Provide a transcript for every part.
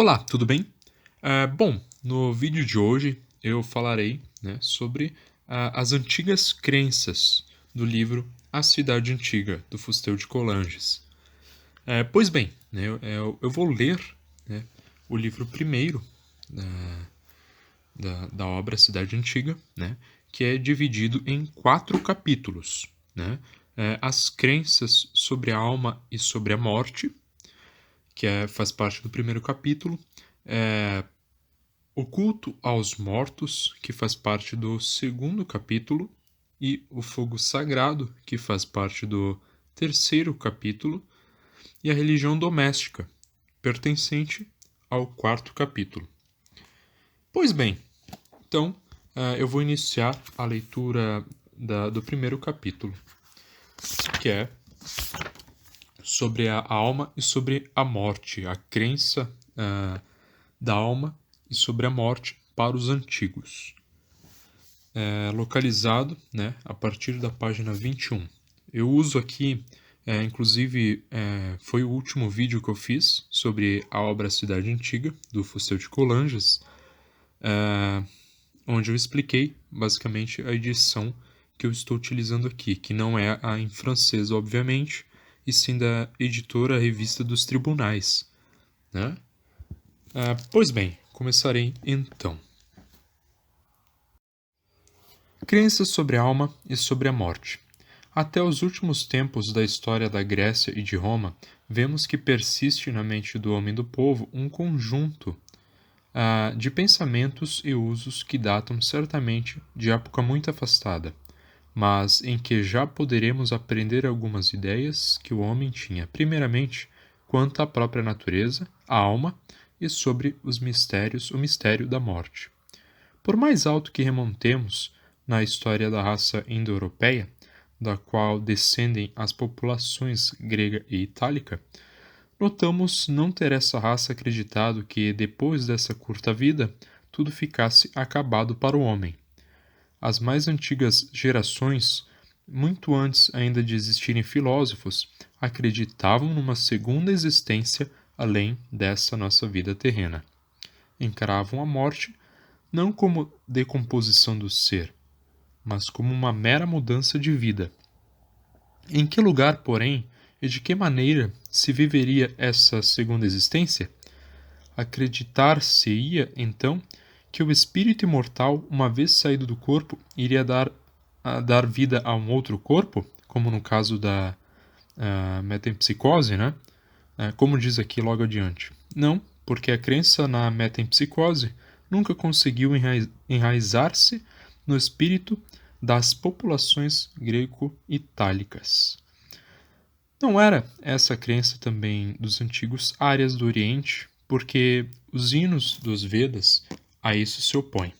Olá, tudo bem? Bom, no vídeo de hoje eu falarei, né, sobre as antigas crenças do livro A Cidade Antiga, do Fustel de Coulanges. Pois bem, né, eu vou ler, né, o livro primeiro da obra Cidade Antiga, né, que é dividido em 4 capítulos. Né, as crenças sobre a alma e sobre a morte, que faz parte do primeiro capítulo. O culto aos mortos, que faz parte do segundo capítulo, e o fogo sagrado, que faz parte do terceiro capítulo, e a religião doméstica, pertencente ao quarto capítulo. Pois bem, então eu vou iniciar a leitura do primeiro capítulo, que é sobre a alma e sobre a morte, a crença da alma e sobre a morte para os antigos. Localizado, né, a partir da página 21. Eu uso aqui, inclusive, foi o último vídeo que eu fiz sobre a obra Cidade Antiga, do Fustel de Coulanges, onde eu expliquei, basicamente, a edição que eu estou utilizando aqui, que não é a em francês, obviamente, e sim da editora Revista dos Tribunais. Né? Pois bem, começarei então. Crenças sobre a alma e sobre a morte. Até os últimos tempos da história da Grécia e de Roma, vemos que persiste na mente do homem do povo um conjunto de pensamentos e usos que datam certamente de época muito afastada, mas em que já poderemos aprender algumas ideias que o homem tinha, primeiramente, quanto à própria natureza, a alma, e sobre o mistério da morte. Por mais alto que remontemos na história da raça indo-europeia, da qual descendem as populações grega e itálica, notamos não ter essa raça acreditado que, depois dessa curta vida, tudo ficasse acabado para o homem. As mais antigas gerações, muito antes ainda de existirem filósofos, acreditavam numa segunda existência além dessa nossa vida terrena. Encaravam a morte não como decomposição do ser, mas como uma mera mudança de vida. Em que lugar, porém, e de que maneira se viveria essa segunda existência? Acreditar-se-ia, então, que o espírito imortal, uma vez saído do corpo, iria dar vida a um outro corpo, como no caso da metempsicose, né? Como diz aqui logo adiante. Não, porque a crença na metempsicose nunca conseguiu enraizar-se no espírito das populações greco-itálicas. Não era essa crença também dos antigos árias do Oriente, porque os hinos dos Vedas a isso se opõem.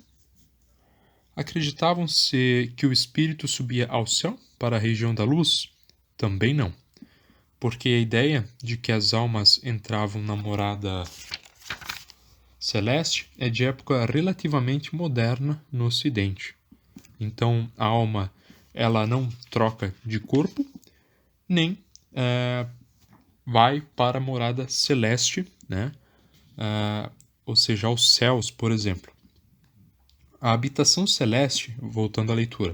Acreditavam-se que o espírito subia ao céu, para a região da luz? Também não, porque a ideia de que as almas entravam na morada celeste é de época relativamente moderna no Ocidente. Então, a alma ela não troca de corpo, nem vai para a morada celeste, né? Ou seja, aos céus, por exemplo. A habitação celeste, voltando à leitura,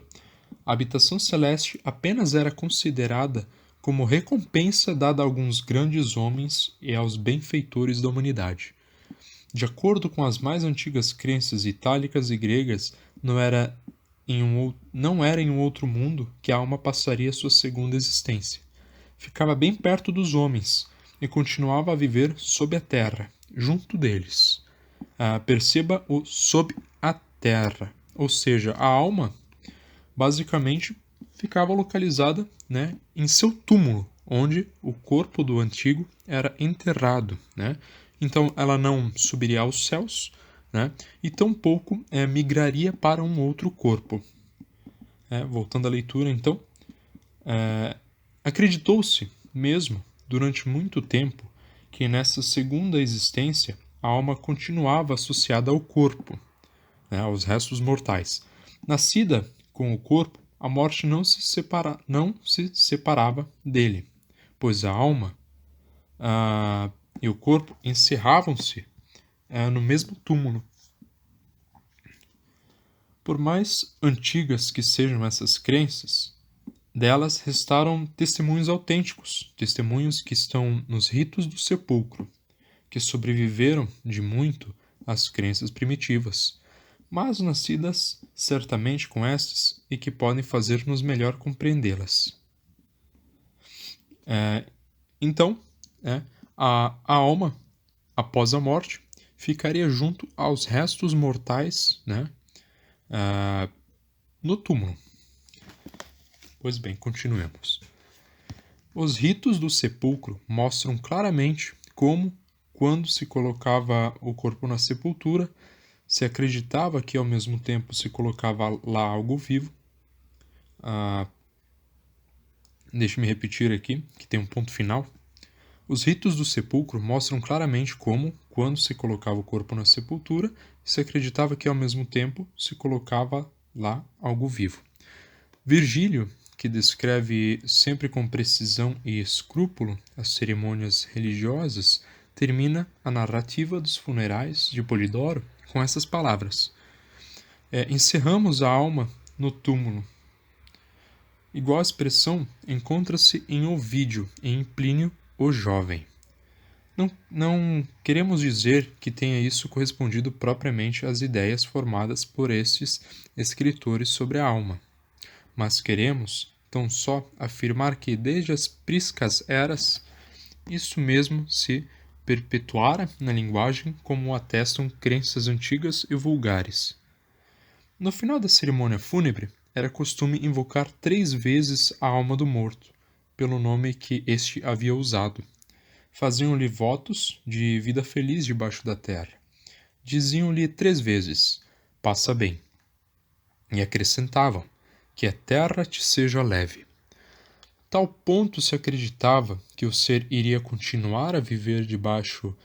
a habitação celeste apenas era considerada como recompensa dada a alguns grandes homens e aos benfeitores da humanidade. De acordo com as mais antigas crenças itálicas e gregas, não era em um outro mundo que a alma passaria sua segunda existência. Ficava bem perto dos homens e continuava a viver sob a terra, junto deles. Perceba o sob a terra, ou seja, a alma basicamente ficava localizada, né, em seu túmulo, onde o corpo do antigo era enterrado, né? Então ela não subiria aos céus, né? E tampouco migraria para um outro corpo. Voltando à leitura, então, acreditou-se mesmo durante muito tempo que nessa segunda existência a alma continuava associada ao corpo, né, aos restos mortais. Nascida com o corpo, a morte não se separava dele, pois a alma e o corpo encerravam-se no mesmo túmulo. Por mais antigas que sejam essas crenças, delas restaram testemunhos autênticos, testemunhos que estão nos ritos do sepulcro, que sobreviveram de muito às crenças primitivas, mas nascidas certamente com estas e que podem fazer-nos melhor compreendê-las. Então, a alma, após a morte, ficaria junto aos restos mortais, no túmulo. Pois bem, continuemos. Os ritos do sepulcro mostram claramente como, quando se colocava o corpo na sepultura, se acreditava que ao mesmo tempo se colocava lá algo vivo. Deixe-me repetir aqui, que tem um ponto final. Os ritos do sepulcro mostram claramente como, quando se colocava o corpo na sepultura, se acreditava que ao mesmo tempo se colocava lá algo vivo. Virgílio, que descreve sempre com precisão e escrúpulo as cerimônias religiosas, termina a narrativa dos funerais de Polidoro com essas palavras: encerramos a alma no túmulo. Igual expressão encontra-se em Ovídio e em Plínio o Jovem. Não queremos dizer que tenha isso correspondido propriamente às ideias formadas por estes escritores sobre a alma, mas queremos, tão só, afirmar que desde as priscas eras, isso mesmo se perpetuara na linguagem, como atestam crenças antigas e vulgares. No final da cerimônia fúnebre, era costume invocar 3 vezes a alma do morto, pelo nome que este havia usado. Faziam-lhe votos de vida feliz debaixo da terra. Diziam-lhe 3 vezes: passa bem. E acrescentavam: que a terra te seja leve. Tal ponto se acreditava que o ser iria continuar a viver debaixo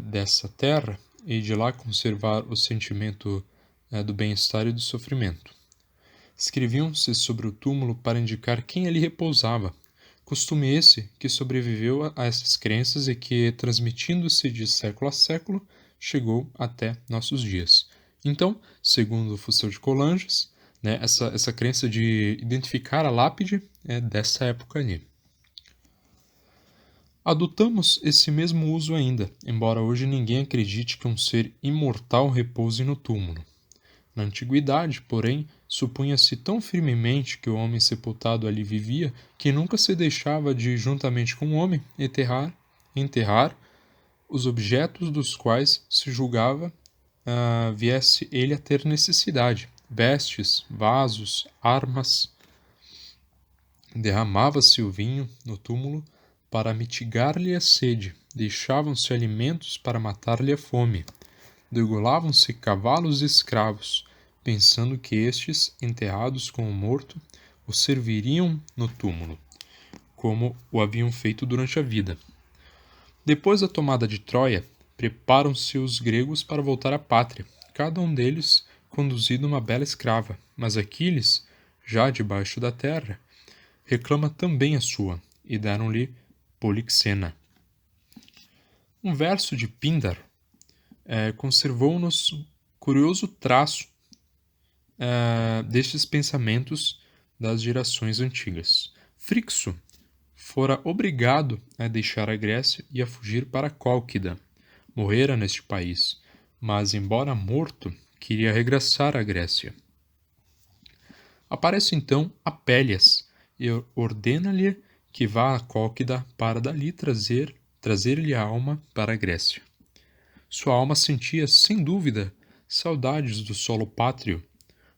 dessa terra e de lá conservar o sentimento do bem-estar e do sofrimento. Escreviam-se sobre o túmulo para indicar quem ali repousava, costume esse que sobreviveu a essas crenças e que, transmitindo-se de século a século, chegou até nossos dias. Então, segundo Fustel de Coulanges, essa crença de identificar a lápide é dessa época ali. Adotamos esse mesmo uso ainda, embora hoje ninguém acredite que um ser imortal repouse no túmulo. Na antiguidade, porém, supunha-se tão firmemente que o homem sepultado ali vivia que nunca se deixava de, juntamente com o homem, enterrar os objetos dos quais se julgava viesse ele a ter necessidade: vestes, vasos, armas. Derramava-se o vinho no túmulo para mitigar-lhe a sede, deixavam-se alimentos para matar-lhe a fome, degolavam-se cavalos e escravos, pensando que estes, enterrados com o morto, o serviriam no túmulo, como o haviam feito durante a vida. Depois da tomada de Troia, preparam-se os gregos para voltar à pátria, cada um deles conduzido uma bela escrava, mas Aquiles, já debaixo da terra, reclama também a sua, e deram-lhe Polixena. Um verso de Píndaro conservou-nos curioso traço destes pensamentos das gerações antigas. Frixo fora obrigado a deixar a Grécia e a fugir para Cólquida. Morrera neste país, mas, embora morto, queria regressar à Grécia. Aparece então Apélias e ordena-lhe que vá a Cólquida para dali trazer-lhe a alma para a Grécia. Sua alma sentia, sem dúvida, saudades do solo pátrio,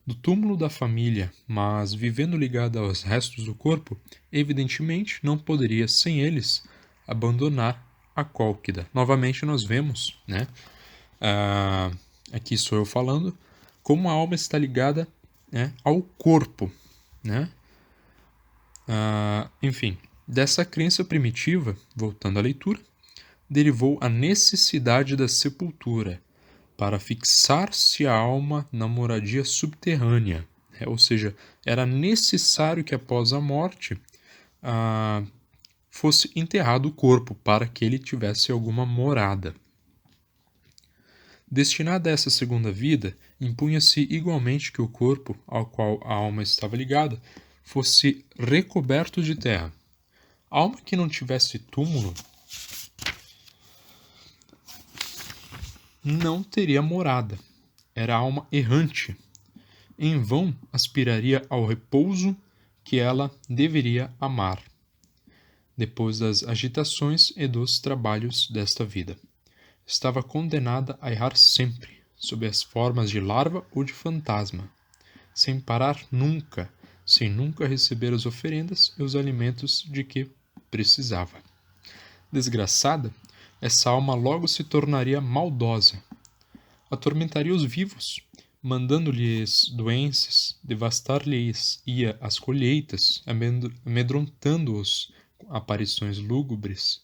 do túmulo da família, mas, vivendo ligada aos restos do corpo, evidentemente não poderia, sem eles, abandonar a Cólquida. Novamente nós vemos, aqui sou eu falando, como a alma está ligada ao corpo, enfim, dessa crença primitiva, voltando à leitura, derivou a necessidade da sepultura para fixar-se a alma na moradia subterrânea, ou seja, era necessário que após a morte fosse enterrado o corpo para que ele tivesse alguma morada. Destinada a essa segunda vida, impunha-se igualmente que o corpo, ao qual a alma estava ligada, fosse recoberto de terra. A alma que não tivesse túmulo não teria morada. Era alma errante. Em vão aspiraria ao repouso que ela deveria amar, depois das agitações e dos trabalhos desta vida. Estava condenada a errar sempre, sob as formas de larva ou de fantasma, sem parar nunca, sem nunca receber as oferendas e os alimentos de que precisava. Desgraçada, essa alma logo se tornaria maldosa, atormentaria os vivos, mandando-lhes doenças, devastar-lhes-ia as colheitas, amedrontando-os com aparições lúgubres,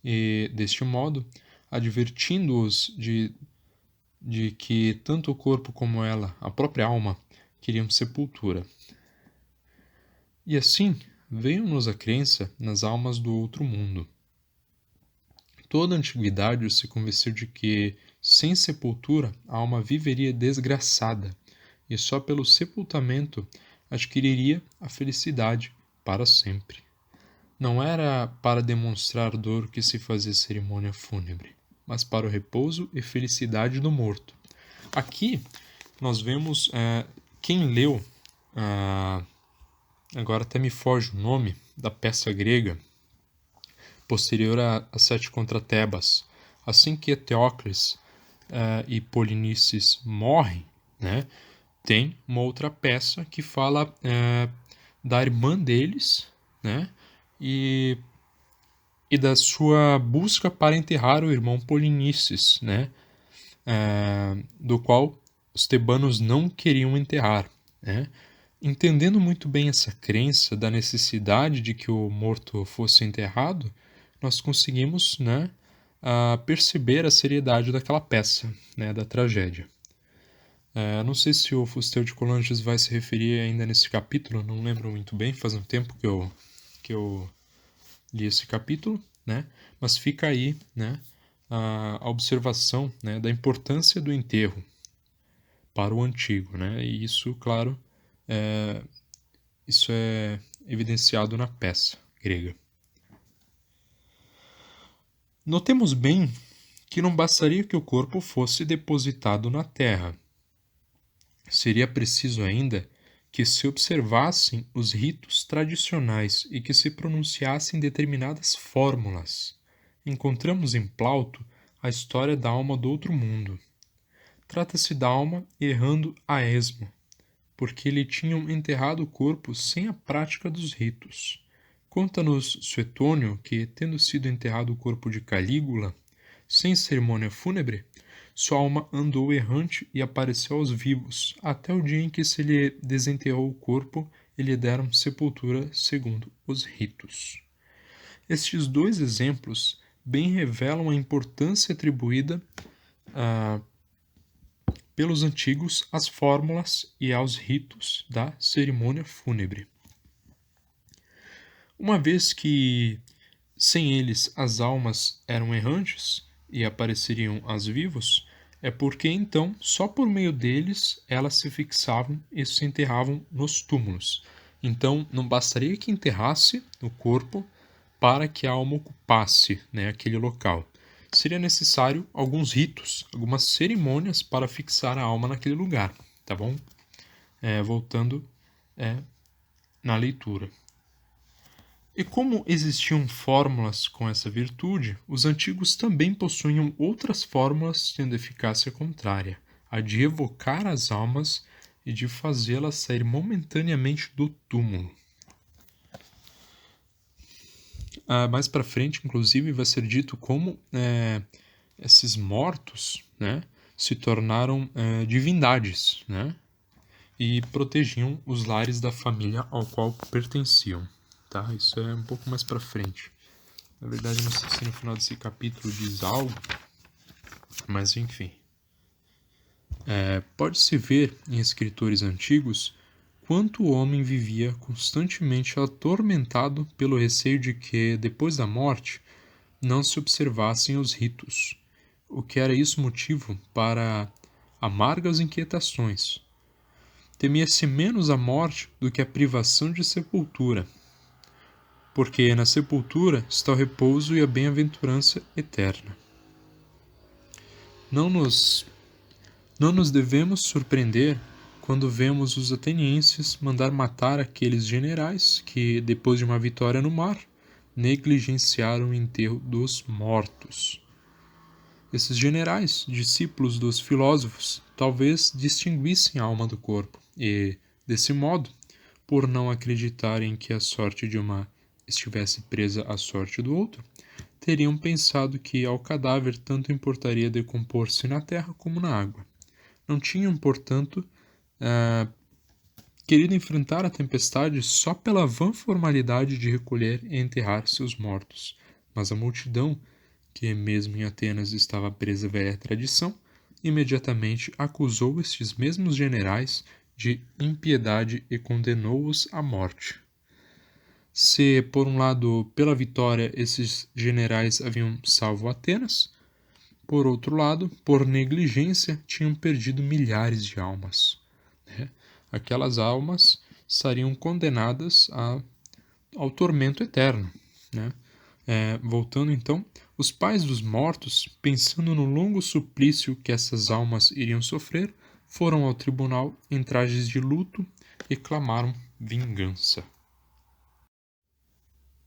e, deste modo, advertindo-os de que tanto o corpo como ela, a própria alma, queriam sepultura. E assim veio-nos a crença nas almas do outro mundo. Toda a antiguidade se convenceu de que, sem sepultura, a alma viveria desgraçada, e só pelo sepultamento adquiriria a felicidade para sempre. Não era para demonstrar dor que se fazia cerimônia fúnebre, mas para o repouso e felicidade do morto. Aqui nós vemos quem leu, agora até me foge o nome, da peça grega, posterior a Sete contra Tebas. Assim que Eteocles e Polinices morrem, né, tem uma outra peça que fala da irmã deles, né, e da sua busca para enterrar o irmão Polinices, né, do qual os tebanos não queriam enterrar, né. Entendendo muito bem essa crença da necessidade de que o morto fosse enterrado, nós conseguimos, né, perceber a seriedade daquela peça, né, da tragédia. Não sei se o Fustel de Coulanges vai se referir ainda nesse capítulo, não lembro muito bem, faz um tempo que eu li esse capítulo, né, mas fica aí, né, a observação, né, da importância do enterro para o antigo, né, e isso, claro, isso é evidenciado na peça grega. Notemos bem que não bastaria que o corpo fosse depositado na terra. Seria preciso ainda que se observassem os ritos tradicionais e que se pronunciassem determinadas fórmulas. Encontramos em Plauto a história da alma do outro mundo. Trata-se da alma errando a esmo, porque lhe tinham enterrado o corpo sem a prática dos ritos. Conta-nos Suetônio que, tendo sido enterrado o corpo de Calígula, sem cerimônia fúnebre, sua alma andou errante e apareceu aos vivos, até o dia em que se lhe desenterrou o corpo e lhe deram sepultura segundo os ritos. Estes dois exemplos bem revelam a importância atribuída pelos antigos às fórmulas e aos ritos da cerimônia fúnebre. Uma vez que, sem eles, as almas eram errantes e apareceriam aos vivos, é porque então, só por meio deles, elas se fixavam e se enterravam nos túmulos. Então, não bastaria que enterrasse o corpo para que a alma ocupasse, né, aquele local. Seria necessário alguns ritos, algumas cerimônias para fixar a alma naquele lugar, tá bom? Voltando na leitura. E como existiam fórmulas com essa virtude, os antigos também possuíam outras fórmulas tendo eficácia contrária, a de evocar as almas e de fazê-las sair momentaneamente do túmulo. Mais para frente, inclusive, vai ser dito como esses mortos, né, se tornaram divindades, né, e protegiam os lares da família ao qual pertenciam. Tá? Isso é um pouco mais para frente. Na verdade, não sei se no final desse capítulo diz algo, mas enfim. Pode-se ver em escritores antigos quanto o homem vivia constantemente atormentado pelo receio de que, depois da morte, não se observassem os ritos, o que era isso motivo para amargas inquietações. Temia-se menos a morte do que a privação de sepultura, porque na sepultura está o repouso e a bem-aventurança eterna. Não nos devemos surpreender quando vemos os atenienses mandar matar aqueles generais que, depois de uma vitória no mar, negligenciaram o enterro dos mortos. Esses generais, discípulos dos filósofos, talvez distinguissem a alma do corpo e, desse modo, por não acreditarem que a sorte de uma estivesse presa à sorte do outro, teriam pensado que ao cadáver tanto importaria decompor-se na terra como na água. Não tinham, portanto, querido enfrentar a tempestade só pela vã formalidade de recolher e enterrar seus mortos. Mas a multidão, que mesmo em Atenas estava presa à velha tradição, imediatamente acusou estes mesmos generais de impiedade e condenou-os à morte. Se, por um lado, pela vitória esses generais haviam salvo Atenas, por outro lado, por negligência, tinham perdido milhares de almas. Né? Aquelas almas estariam condenadas ao tormento eterno. Né? Voltando então, os pais dos mortos, pensando no longo suplício que essas almas iriam sofrer, foram ao tribunal em trajes de luto e clamaram vingança.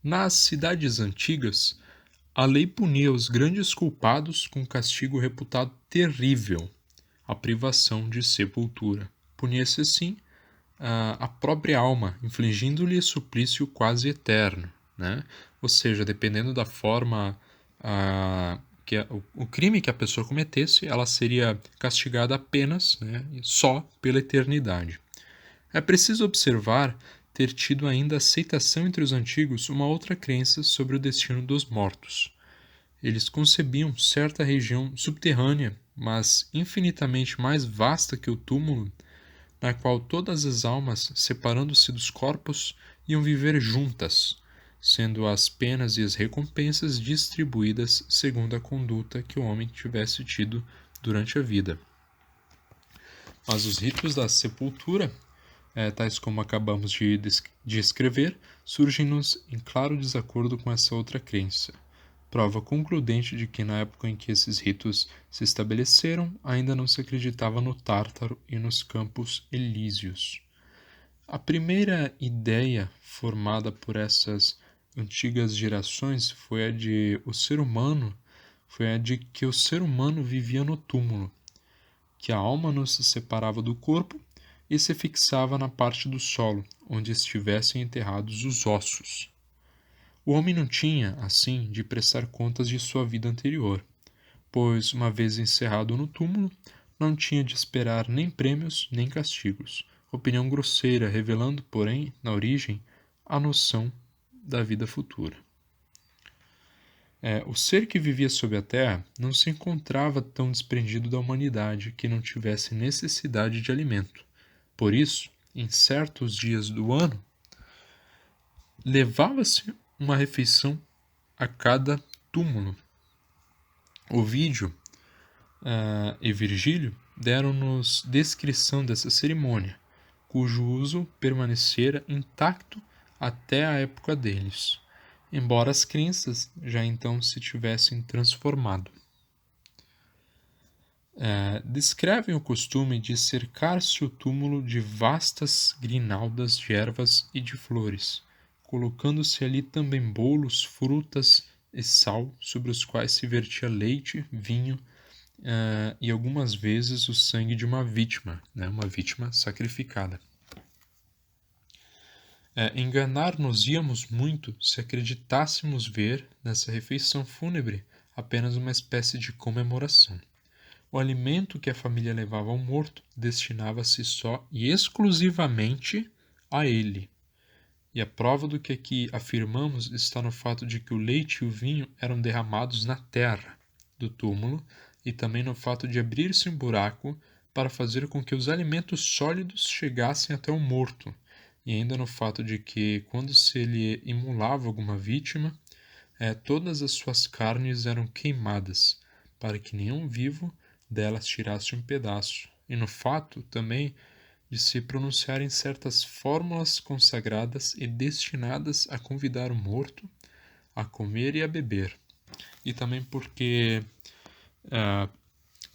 Nas cidades antigas, a lei punia os grandes culpados com castigo reputado terrível, a privação de sepultura. Punia-se assim a própria alma, infligindo-lhe suplício quase eterno, né? Ou seja, dependendo da forma o crime que a pessoa cometesse, ela seria castigada apenas, né, só pela eternidade. É preciso observar ter tido ainda aceitação entre os antigos uma outra crença sobre o destino dos mortos. Eles concebiam certa região subterrânea, mas infinitamente mais vasta que o túmulo, na qual todas as almas, separando-se dos corpos, iam viver juntas, sendo as penas e as recompensas distribuídas segundo a conduta que o homem tivesse tido durante a vida. Mas os ritos da sepultura, tais como acabamos de escrever, surgem-nos em claro desacordo com essa outra crença. Prova concludente de que na época em que esses ritos se estabeleceram, ainda não se acreditava no Tártaro e nos Campos Elíseos. A primeira ideia formada por essas antigas gerações foi a de que o ser humano vivia no túmulo, que a alma não se separava do corpo e se fixava na parte do solo, onde estivessem enterrados os ossos. O homem não tinha, assim, de prestar contas de sua vida anterior, pois, uma vez encerrado no túmulo, não tinha de esperar nem prêmios nem castigos. Opinião grosseira, revelando, porém, na origem, a noção da vida futura. O ser que vivia sob a terra não se encontrava tão desprendido da humanidade que não tivesse necessidade de alimento. Por isso, em certos dias do ano, levava-se uma refeição a cada túmulo. Ovídio e Virgílio deram-nos descrição dessa cerimônia, cujo uso permanecera intacto até a época deles, embora as crenças já então se tivessem transformado. Descrevem o costume de cercar-se o túmulo de vastas grinaldas de ervas e de flores, colocando-se ali também bolos, frutas e sal, sobre os quais se vertia leite, vinho e algumas vezes o sangue de uma vítima, né, uma vítima sacrificada. Enganar-nos-íamos muito se acreditássemos ver nessa refeição fúnebre apenas uma espécie de comemoração. O alimento que a família levava ao morto destinava-se só e exclusivamente a ele. E a prova do que aqui afirmamos está no fato de que o leite e o vinho eram derramados na terra do túmulo e também no fato de abrir-se um buraco para fazer com que os alimentos sólidos chegassem até o morto, e ainda no fato de que, quando se lhe imolava alguma vítima, todas as suas carnes eram queimadas, para que nenhum vivo delas tirasse um pedaço, e no fato também de se pronunciarem certas fórmulas consagradas e destinadas a convidar o morto a comer e a beber. E também porque,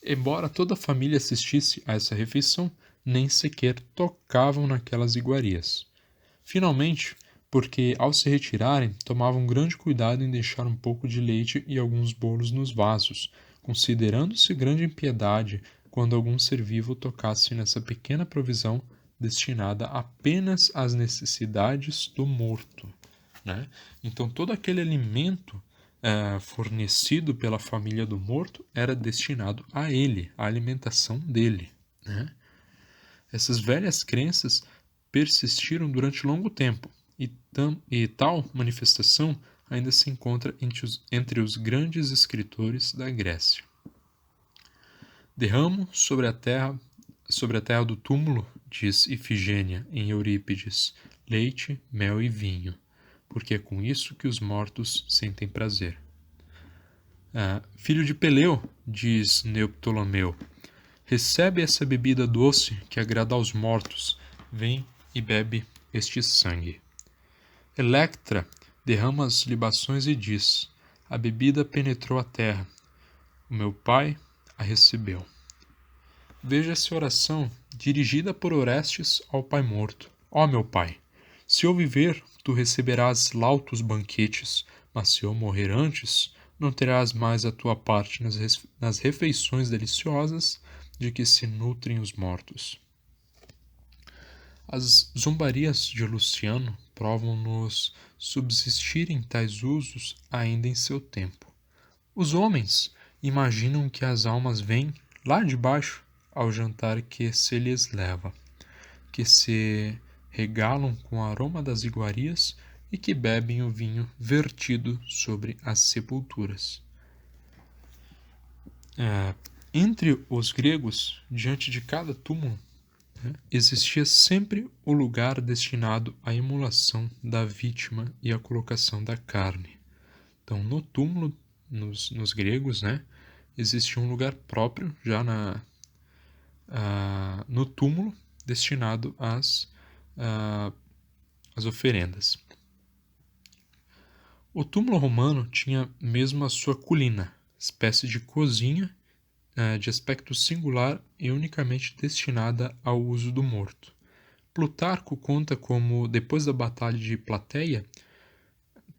embora toda a família assistisse a essa refeição, nem sequer tocavam naquelas iguarias. Finalmente, porque ao se retirarem, tomavam grande cuidado em deixar um pouco de leite e alguns bolos nos vasos, considerando-se grande impiedade quando algum ser vivo tocasse nessa pequena provisão destinada apenas às necessidades do morto, né? Então, todo aquele alimento fornecido pela família do morto era destinado a ele, à alimentação dele, né? Essas velhas crenças persistiram durante longo tempo, e tal manifestação ainda se encontra entre os grandes escritores da Grécia. Derramo sobre a terra do túmulo, diz Ifigênia em Eurípides, leite, mel e vinho, porque é com isso que os mortos sentem prazer. Filho de Peleu, diz Neoptolomeu, recebe essa bebida doce que agrada aos mortos, vem e bebe este sangue. Electra derrama as libações e diz, a bebida penetrou a terra, o meu pai a recebeu. Veja essa oração dirigida por Orestes ao pai morto. Ó meu pai, se eu viver, tu receberás lautos banquetes, mas se eu morrer antes, não terás mais a tua parte nas refeições deliciosas de que se nutrem os mortos. As zombarias de Luciano provam-nos subsistirem tais usos ainda em seu tempo. Os homens imaginam que as almas vêm lá de baixo ao jantar que se lhes leva, que se regalam com o aroma das iguarias e que bebem o vinho vertido sobre as sepulturas. Entre os gregos, diante de cada túmulo, existia sempre o lugar destinado à imolação da vítima e à colocação da carne. Então, no túmulo, nos gregos, existia um lugar próprio já no túmulo destinado às oferendas. O túmulo romano tinha mesmo a sua culina, espécie de cozinha de aspecto singular e unicamente destinada ao uso do morto. Plutarco conta como, depois da batalha de Plateia,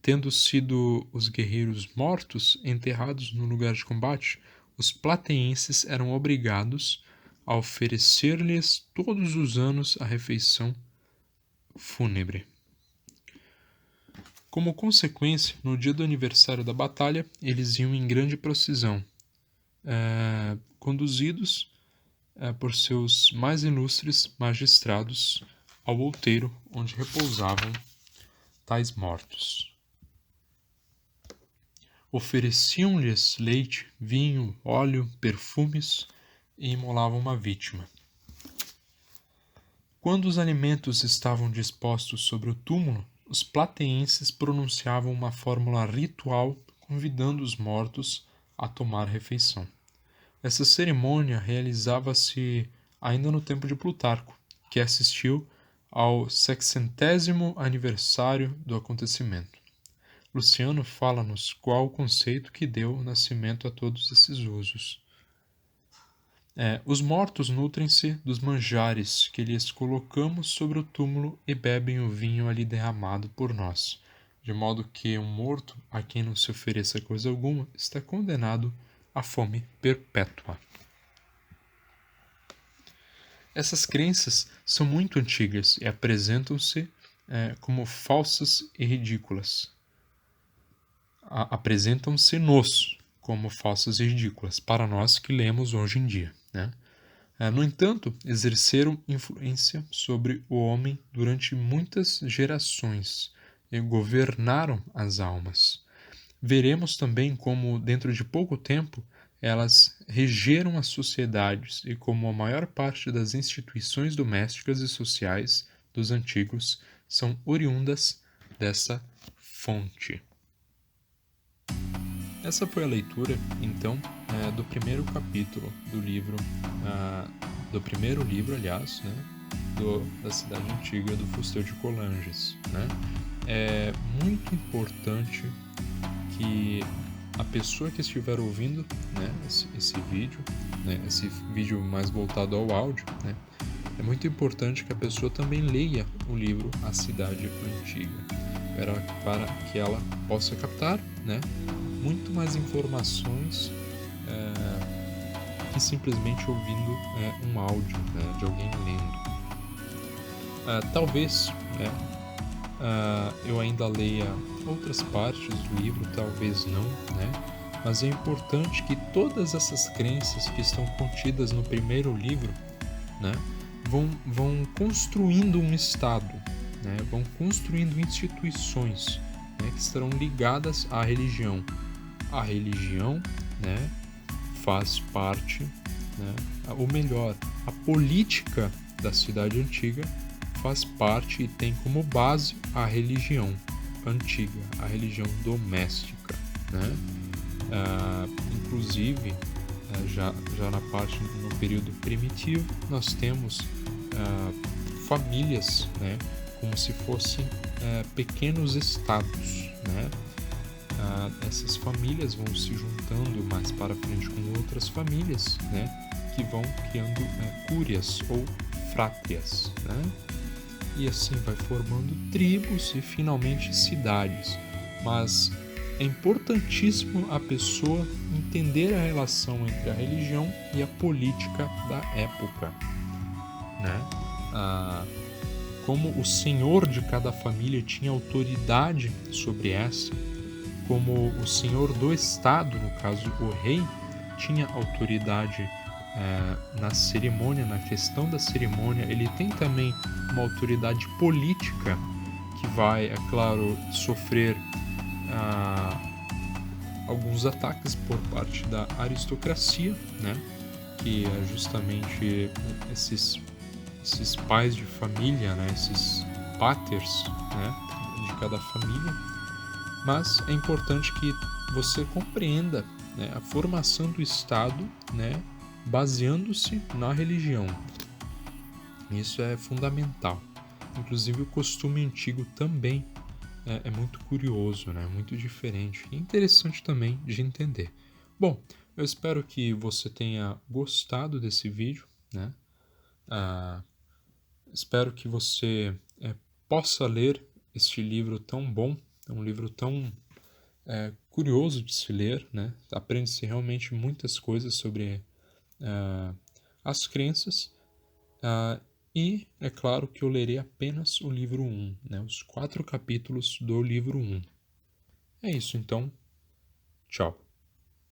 tendo sido os guerreiros mortos enterrados no lugar de combate, os plateenses eram obrigados a oferecer-lhes todos os anos a refeição fúnebre. Como consequência, no dia do aniversário da batalha, eles iam em grande procissão, conduzidos por seus mais ilustres magistrados ao outeiro onde repousavam tais mortos. Ofereciam-lhes leite, vinho, óleo, perfumes e imolavam uma vítima. Quando os alimentos estavam dispostos sobre o túmulo, os plateenses pronunciavam uma fórmula ritual convidando os mortos a tomar refeição. Essa cerimônia realizava-se ainda no tempo de Plutarco, que assistiu ao 60º aniversário do acontecimento. Luciano fala-nos qual o conceito que deu nascimento a todos esses usos. Os mortos nutrem-se dos manjares que lhes colocamos sobre o túmulo e bebem o vinho ali derramado por nós, de modo que um morto, a quem não se ofereça coisa alguma, está condenado à fome perpétua. Essas crenças são muito antigas e apresentam-se como falsas e ridículas. Apresentam-se-nos como falsas e ridículas, para nós que lemos hoje em dia. No entanto, exerceram influência sobre o homem durante muitas gerações e governaram as almas. Veremos também como, dentro de pouco tempo, elas regeram as sociedades e como a maior parte das instituições domésticas e sociais dos antigos são oriundas dessa fonte. essa foi a leitura, então, do primeiro capítulo do livro, do primeiro livro, aliás, né, da Cidade Antiga do Fustel de Coulanges, né? É muito importante que a pessoa que estiver ouvindo, né, esse vídeo, né, esse vídeo mais voltado ao áudio, né, é muito importante que a pessoa também leia o livro A Cidade Antiga, para que ela possa captar, né, muito mais informações que simplesmente ouvindo um áudio, né, de alguém lendo. Talvez, né, eu ainda leia outras partes do livro, talvez não, né? Mas é importante que todas essas crenças que estão contidas no primeiro livro, né, vão construindo um Estado, né, vão construindo instituições, né, que estarão ligadas à religião. A religião, né, faz parte, né, ou melhor, a política da cidade antiga faz parte e tem como base a religião antiga, a religião doméstica, né? Inclusive, já na parte no período primitivo, nós temos famílias, né, como se fossem pequenos estados, né? Essas famílias vão se juntando mais para frente com outras famílias, né, que vão criando cúrias ou frátrias, né? E assim vai formando tribos e finalmente cidades. Mas é importantíssimo a pessoa entender a relação entre a religião e a política da época, né? Como o senhor de cada família tinha autoridade sobre essa, como o senhor do estado, no caso o rei, tinha autoridade na cerimônia, na questão da cerimônia. Ele tem também uma autoridade política que vai, é claro, sofrer alguns ataques por parte da aristocracia, né? Que é justamente esses pais de família, né? Esses paters, né, de cada família. Mas é importante que você compreenda, né, a formação do Estado, né, baseando-se na religião. Isso é fundamental. Inclusive o costume antigo também é muito curioso, né, muito diferente e interessante também de entender. Bom, eu espero que você tenha gostado desse vídeo, né? Espero que você possa ler este livro tão bom, um livro tão curioso de se ler, né? Aprende-se realmente muitas coisas sobre as crenças, e é claro que eu lerei apenas o livro 1, né? Os 4 capítulos do livro 1. É isso então, tchau.